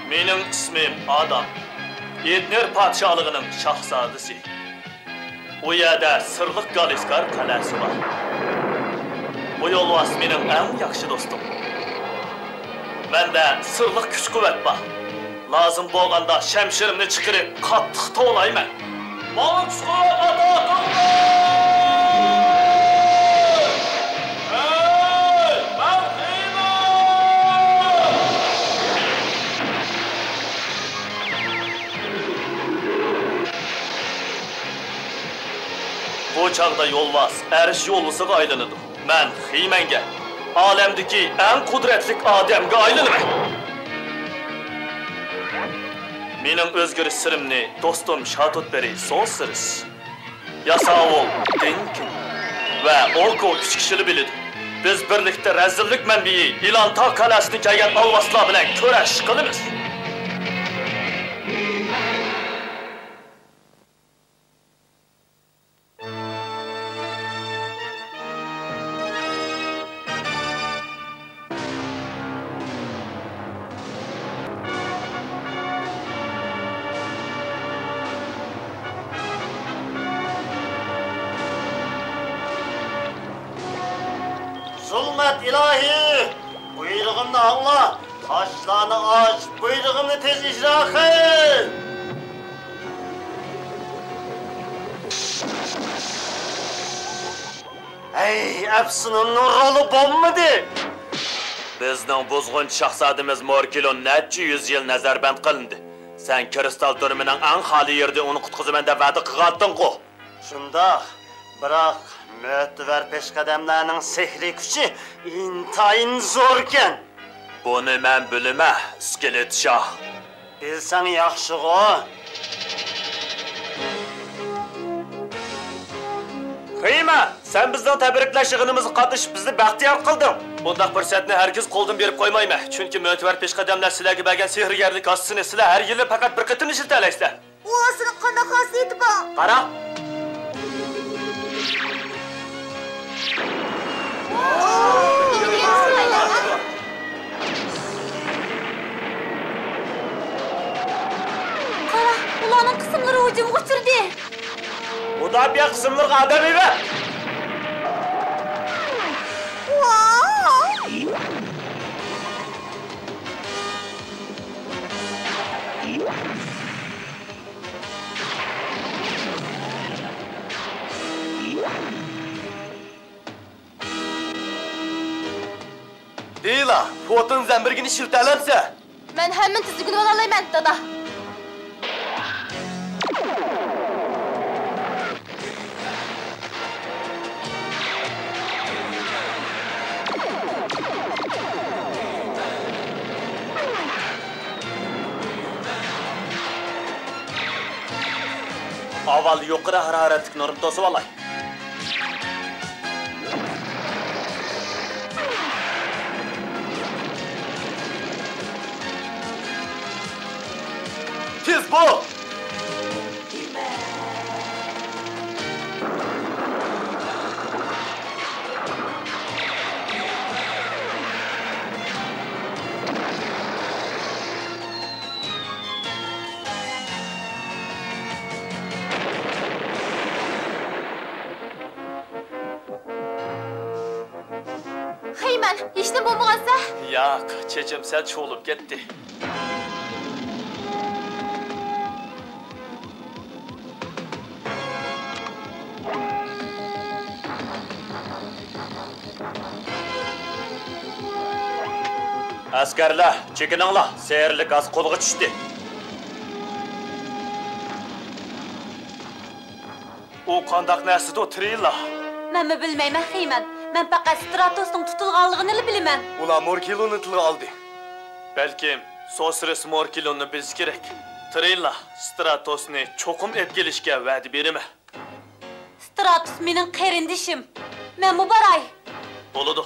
Mening ismim Adam. Edner padşahlığının şahzadesi. O yerda sirliq Galiskar qalasi var. Bu yo'lbars mening eng yaxshi do'stim. Menda sirliq kuch-quvvat bor. Lazım bo'lganda shamshirimni chiqarib qattiq to'layman. Manga kuch-quvvat ato qilinglar! Bu çağda yo'lbars Arish yo'lbisiga aylanadi. Men Xiymanga, olamdagi eng qudratli odamga aylanaman. Mening o'zgarish sirimni do'stim Shatutberi so'zsiz. Yasavul, Dinkin va Orko 3 kishini biladi. Biz birlikda razillik manbai Ilantar qalasini kelgan olvaslar bilan kurash qilamiz. Zulmet ilahi, buyrug'imni angla, toshlarni och, buyrug'imni tez ijro qil. Ey, afsunimning roli bo'lmadi. Bizning buzg'un shahzodamiz Morkilon necha 100 yil nazarband qilindi. Sen kristal turmining eng xoli yerda uni qutqizaman deb va'da qilganding-ku. Shundoq, biroq Mötüver peshqadamlarning sehri kuchi intayin zo'rkan. Buni men bilma, iskelet shoh. Bilsang yaxshi-ku. Xiyma, sen bizning tabriklash yig'inimizga qatnashib bizni baxtiyor qilding. Bundaq fursatni hargiz qo'ldan berib qo'ymayman. Chunki Mötüver peshqadamlar sizlarga bergan sehrgarlik ostisini sizlar har yili faqat bir qitim ishlatalaysizlar. U osini qanday xosiyati bor? Qara. Qara, ularning qismlari hujumga uchirdi. Mudofiya qismlariga adam eva. Deyla, fotun zambirgini shiltalansa. Men hamma tizligini olayman, dada. Avval yuqori haroratli nurni to'sib olay. Tez bu! Xiyman, hech nima bo'lmagansa? Yo'q, chechim sal cho'lib ketdi. Askarlar, chekininglar, sehrli gaz qo'lga tushdi. U qandaq narsa o'tiringlar. Men bilmayman, Xiyman. Men faqat Stratosning tutilganligini bilaman. Ular Morkilonni tilga oldi. Balkim Sosres Morkilonni bilish kerak. Tirilla, Stratosni cho'qim etkelishga va'da beraman. Stratos mening qarindishim. Men bu baray. Bo'ladi.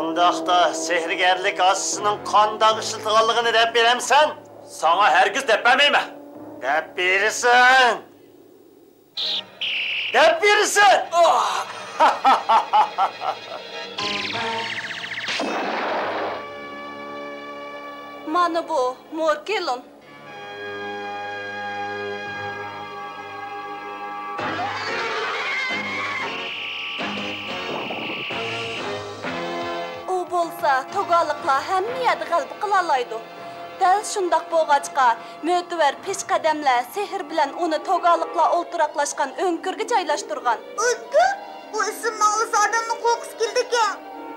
Undaqda sehrgarlik osisining qanday ishiltiganligini deb beramsan? Sana hergiz deb bermeyman. Dep verirsin. Dep verirsin. Mana bu, Morkelon. O bolsa, togalıqla həmmiyədi qalbi qılalaydı. Dəl şundaq boğaçqa, mötüver peşqədəmlə, sehir bilən onu togalıqla olturaqlaşqan önkürgü caylaşdırğan. Önkür? Bu isim nağlısı adamın kokusu kildiken.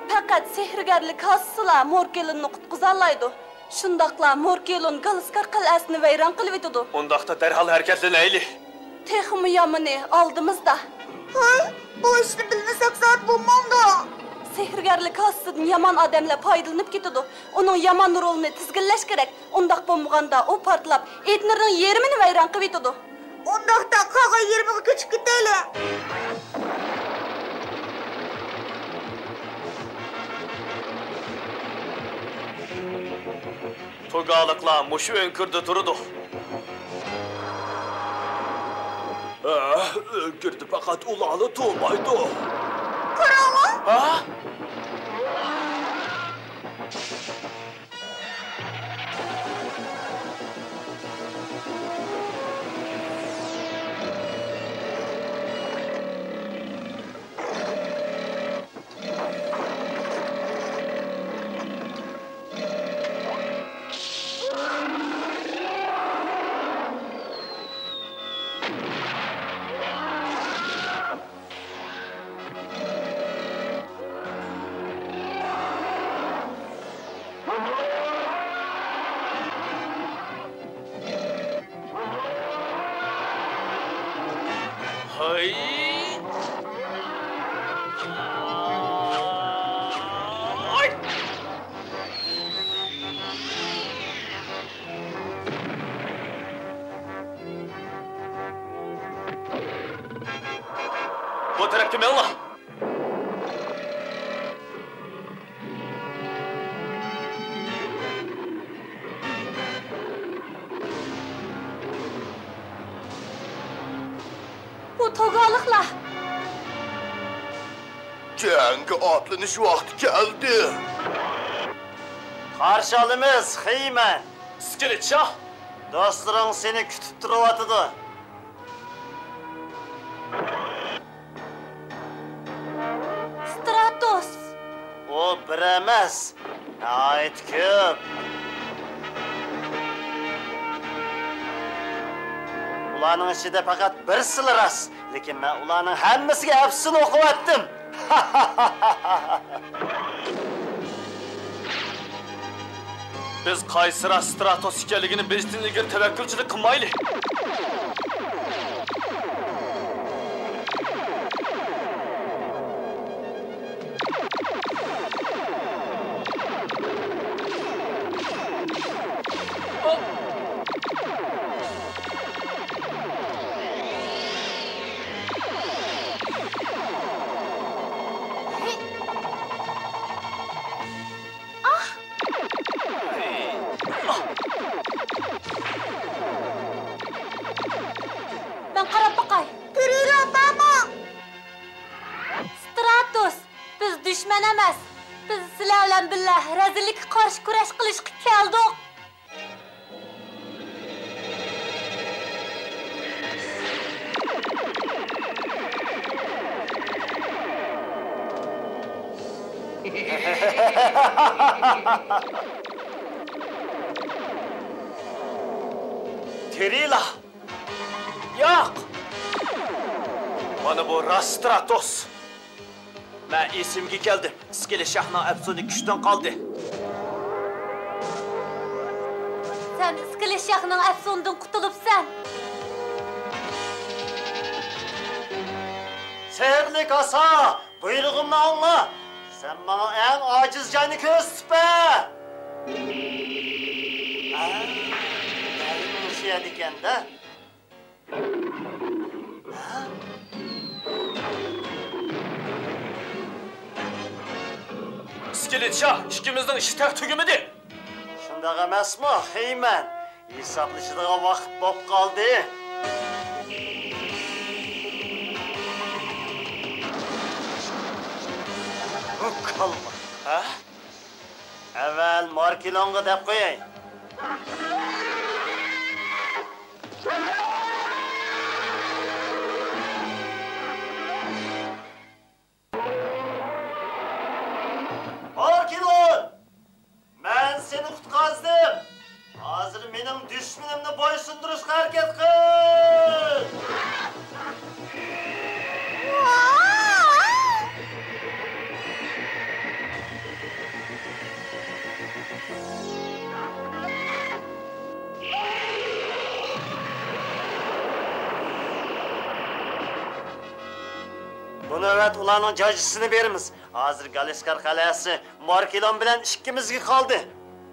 Faqat sehirgarlik hassıla Morkelon'u qutquzalaydı. Şundaqla Morkelon Galiskar qal'asini vayron qilib etdi. Ondaqda dərhal hərəkətlənəyli. Texmi yamını aldığımızda. Hay, bu işini bilmesek saat bulmam da. Sehirgarlik hassıdan yaman adamla paydalanıp ketidi. Onun yaman rolunu tizginlash kerak. Ondaq bo'lmaganda o partlab, Etnerning yerimini vayron qilib etdi. Ondaqda qağa 20'ga küçük gideyle. Togalıqla muşu önkürdü durudu. Önkürdü fakat ulalı tuğmaydı. Kırama? Ha? Hay! Ay! Bu tarafta mı Allah? Bu togalıqla. Jangga otlanish vaqti keldi. Qarshi olamiz, Xeyman. Skilitşah! Dostlaring seni kutib turyapti. Stratos. O bir emas, nihoyat ko'p. Ularning ichida faqat bir sili rost, lekin men ularning hammasiga hafsini o'qiyotdim. Biz qaysira Stratos ekanligini bilishdan ilgari tavakkulchilik qilmaylik. Ben qarab baqay. Tirila baba. Stratos, biz düşman emas. Biz sizlar bilan birga razillikka qarshi kurash qilishga keldik. Tirila! Yo'q! Mana bu Stratos. Men esimga keldi. Skilishahning afsoni kuchdan qoldi. Sen Skilishahning afsonidan qutulibsan. Seherlik asa, buyrug'imni angla. Sen bana en aciz canı köstüpe. Benim şey diken de. Skilitşah, ikimizning ishi taq tugimidi. Şundaq emasmi, Xeyman? Hesaplaşıdığan vaqt bop qoldi. Qalma. Ha? Avval Markelonga deb qo'yay. Markelon! Men seni qutqazdim. Hozir mening dushmanimni bo'ysundirishga harakat qil. Bu navbat ularning jajisini beramiz. Hozir Galeskar qalasi Markelon bilan ikkimizga qoldi.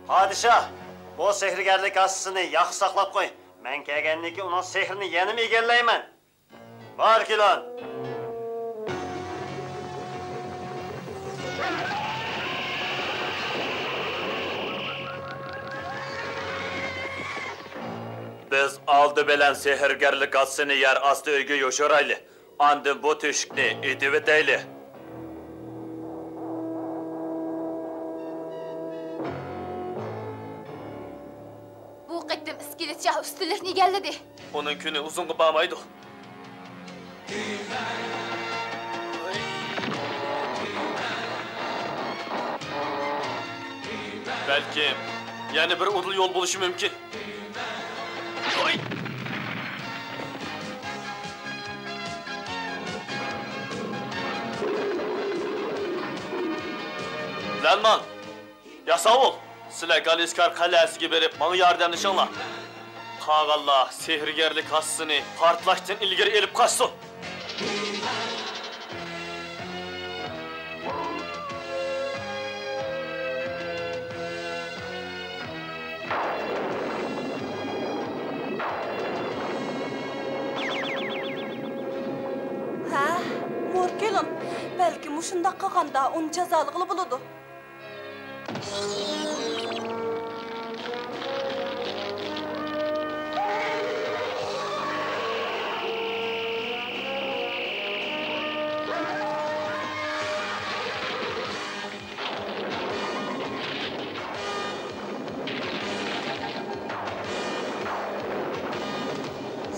Podshoh, bu sehrgarlik asosini yaxshi saqlab qo'y. Men kelgandan keyin uning sehrini yana egallayman. Markelon. Biz aldı bilen sehrgarlik asını yer astı öygü yoşuraylı. Andın bu tüşkni ediveteyli. Bu qittim iskeletçah üstünlükni egalladi. Onun günü uzun bağmaydı. Belki yani bir udul yol buluşu mümkün. Oy! Lanman, yasa ol. Sizler Galeskar kalesiga berip bana yardımlaşınlar. Tağallah sehrgarlik hassını partlaştan ilgiri elip kaçsın. Ha, Markelon, belki muşundaq qilganda onu jazolig'i bo'ladi.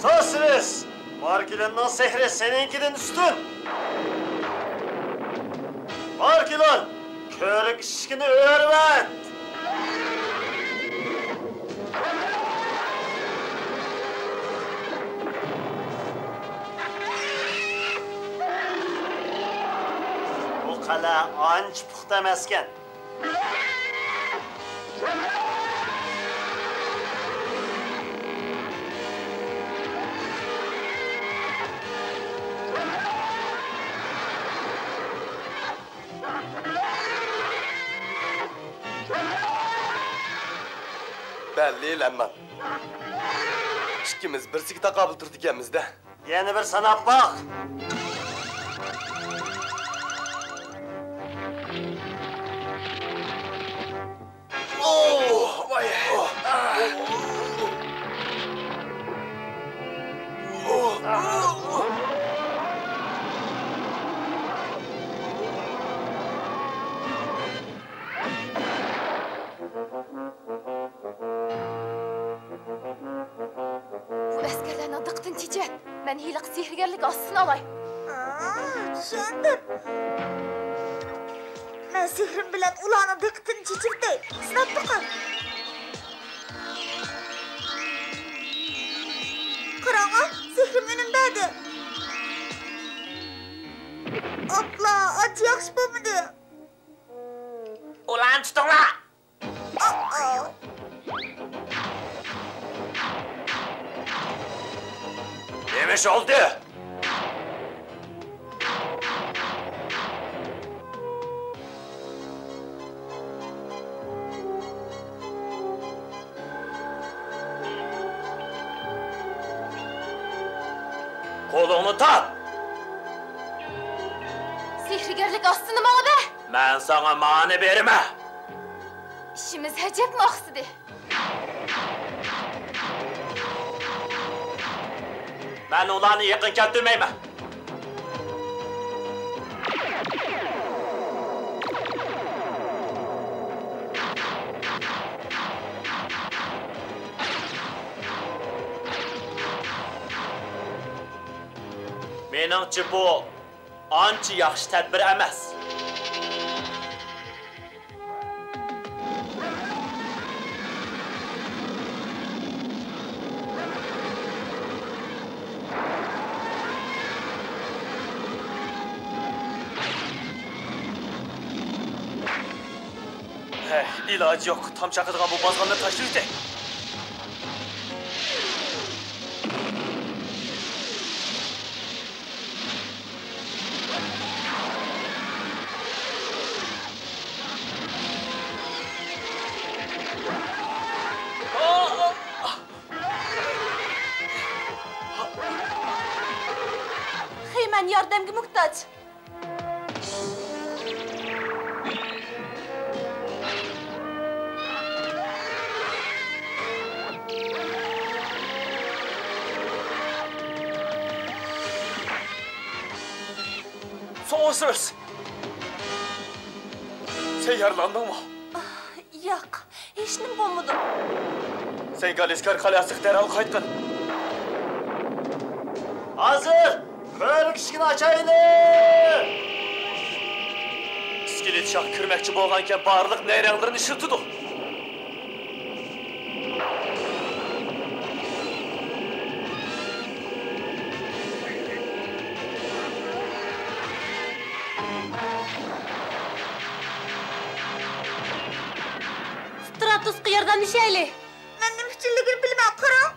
Sözsüz! Markelon'un sehri seninkiden üstün! Markelon! Körük işkini örvet! Bu kala anç puxta emasken. Belli Lanman. İkimiz birsiga taqobil turdik-ekanmiz-da. Yana bir sanab bak. Oh, vay. Bu askarlarning diqqatini chechat. Men hiliq sehrgarlik ostini olay. Tushundim. Men sehrim bilan ularning diqqatini chechirtay. Sinab boqam. Qarang, sehrim önümdədir. Abla, acı yaxşı bo'lmadi. Ulan tutinglar! Demiş oldu. Kolunu tut. Sehrgarlik ostini bana be. Ben sana mani berime. İşimiz hacep maqsidi. Ben ularni yaqin keltirmayman. Menimcha bu ancha yaxshi tadbir emas. İlacı yok. Tam çakıdığın bu bazganları taşıyacak. Heyman yordamga muhtoj. Soğusunuz. Sen yaralandın mı? Yo'q, hech nima bo'lmadi. Sen Galeskar Kalesiga derhal qaytdin. Hazır! Ko'rik eshigini ochayli! İskelet şah kirmekçi bo'lganken barliq nayranglarini ishirtdi. Stratusga yordamlashaylik. Men nima uchunligini bilmay qarang.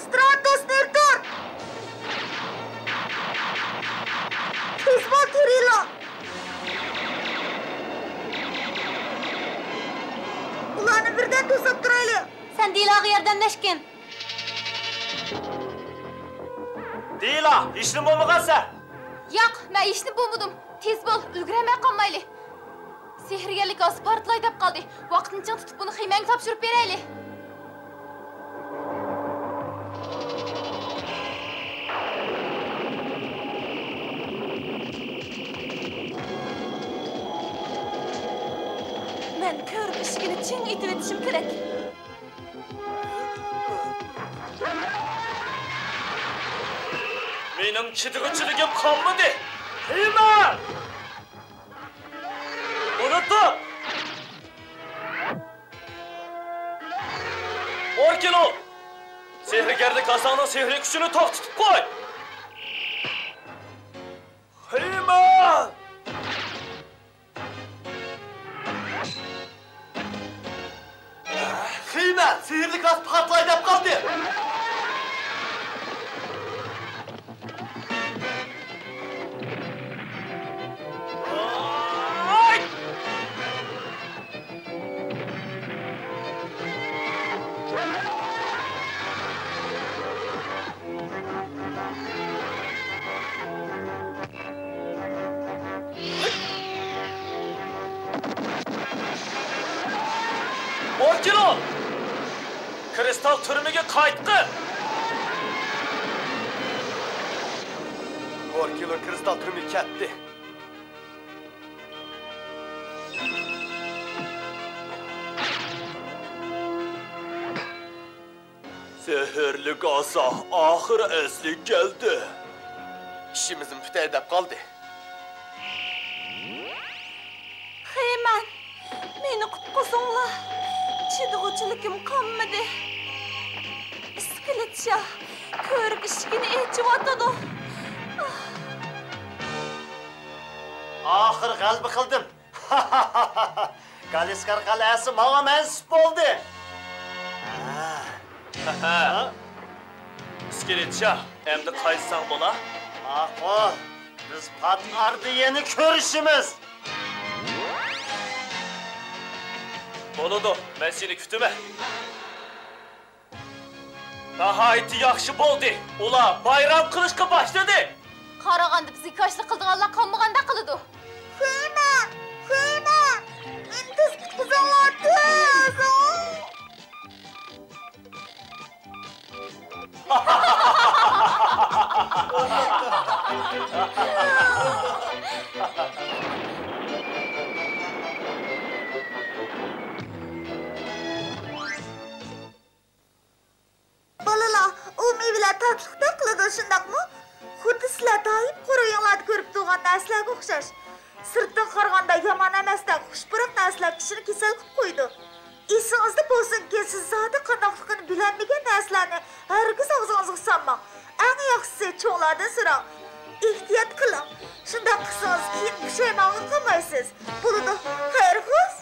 Stratus nerdir? Tez bo'l Tirilo. Ularni birdan to'sib turaylik. Sen Dilaga yordamlashgin. Dila, ishni bo'lmagansa. Yo'q, men ishni bo'lmadim. Tez bo'l, ulgurmay qolmaylik. Sehrgarlik oz portlay deb qoldi. Vaqtni ching tutib buni Xiymanga topshirib beraylik. Men ko'rib ishgini ching etib o'tishim kerak. Mening chidg'ichiligim qolmadi. Heyman! Unutdim. Orkilo! Sehrgarlik Hasan'ın sehri kuchini to'xtatib qo'y. Heyman! Heyman, sihirli kas patlay deb qoldi. Orkilo! Kristal turmiga qaytdi. Orkilo kristal turmi ketdi. Sehrli asa ahir eslik geldi. İşimizin pütey deb qoldi. Heyman, meni qutqizinglar. Chidg'uchiligim qolmadi. Iskelet shah ko'rib ishgini echib o'tadi. Oxir g'alaba qildim. Galeskar qalasi menga mansub bo'ldi. İskelet şah, endi qaytsan bo'la? Aqo, biz pat ardiyeni ko'rishimiz. Bo'ladi, men seni kutibman. Nihoyatda yaxshi bo'ldi. Ular bayram qilishga boshladi. Qaraganda bizga koshlik qildiganlar qolmaganda qiladi. Heyman! Men tez qutqizinglar tez! Balalar, o meyveler tatlıqda qiladi shundaqmi? Xuddi sizlar doim qo'rayonlarda ko'rib turgan narsalarga o'xshash. Sirtdan qaraganda yomon emasdan xushpuruq narsalar kishini kasal qilib qo'ydi. Esingizda bo'lsinki, siz zoti qandoqligini bilmagan narsalarni hargiz og'zingizga solmang. Eng yaxshisi cho'nglardan so'rang. Ehtiyot qiling. Shunday qilsangiz keyin pushaymon qilmaysiz. Bo'ladi. Xayr-xo'sh.